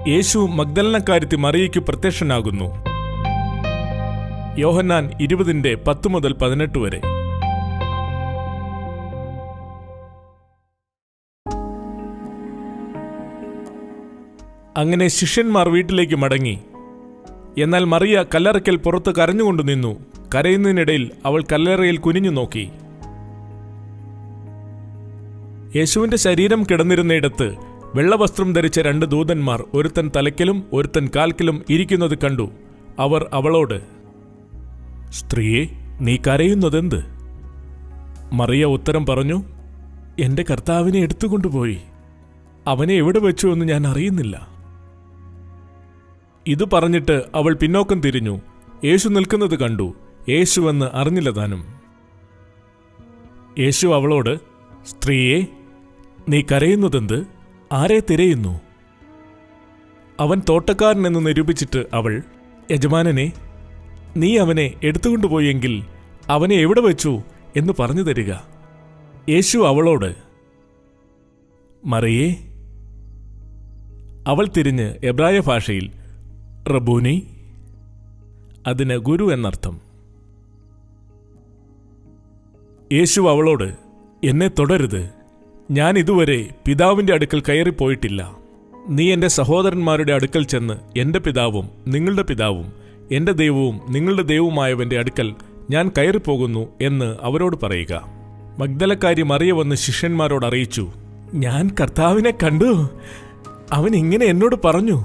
യേശു മഗ്ദലനക്കാരത്തി മറിയയ്ക്ക് പ്രത്യക്ഷനാകുന്നു. യോഹന്നാൻ 20:10 മുതൽ 18 വരെ. അങ്ങനെ ശിഷ്യന്മാർ വീട്ടിലേക്ക് മടങ്ങി. എന്നാൽ മറിയ കല്ലറയ്ക്കൽ പുറത്ത് കരഞ്ഞുകൊണ്ടു നിന്നു. കരയുന്നതിനിടയിൽ അവൾ കല്ലറയിൽ കുനിഞ്ഞു നോക്കി. യേശുവിന്റെ ശരീരം കിടന്നിരുന്നയിടത്ത് വെള്ളവസ്ത്രം ധരിച്ച 2 ദൂതന്മാർ ഒരുത്തൻ തലയ്ക്കലും ഒരുത്തൻ കാൽക്കലും ഇരിക്കുന്നത് കണ്ടു. അവർ അവളോട്, സ്ത്രീയെ, നീ കരയുന്നതെന്ത്? മറിയ ഉത്തരം പറഞ്ഞു, എന്റെ കർത്താവിനെ എടുത്തുകൊണ്ടുപോയി. അവനെ എവിടെ വെച്ചു എന്ന് ഞാൻ അറിയുന്നില്ല. ഇത് പറഞ്ഞിട്ട് അവൾ പിന്നോക്കം തിരിഞ്ഞു. യേശു നിൽക്കുന്നത് കണ്ടു. യേശുവെന്ന് അറിഞ്ഞില്ല താനും. യേശു അവളോട്, സ്ത്രീയെ, നീ കരയുന്നതെന്ത്? ആരെ തിരയുന്നു? അവൻ തോട്ടക്കാരനെന്ന് നിരൂപിച്ചിട്ട് അവൾ, യജമാനനെ, നീ അവനെ എടുത്തുകൊണ്ടുപോയെങ്കിൽ അവനെ എവിടെ വെച്ചു എന്ന് പറഞ്ഞു തരിക. യേശു അവളോട്, മറിയേ. അവൾ തിരിഞ്ഞ് എബ്രായ ഭാഷയിൽ റബ്ബൂനി, അതിന് ഗുരു എന്നർത്ഥം. യേശു അവളോട്, എന്നെ തുടരുത്. ഞാൻ ഇതുവരെ പിതാവിൻ്റെ അടുക്കൽ കയറിപ്പോയിട്ടില്ല. നീ എൻ്റെ സഹോദരന്മാരുടെ അടുക്കൽ ചെന്ന് എൻ്റെ പിതാവും നിങ്ങളുടെ പിതാവും എൻ്റെ ദൈവവും നിങ്ങളുടെ ദൈവവുമായവൻ്റെ അടുക്കൽ ഞാൻ കയറിപ്പോകുന്നു എന്ന് അവരോട് പറയുക. മഗ്ദലക്കാരി മറിയ വന്ന് ശിഷ്യന്മാരോട് അറിയിച്ചു, ഞാൻ കർത്താവിനെ കണ്ടു. അവൻ ഇങ്ങനെ എന്നോട് പറഞ്ഞു.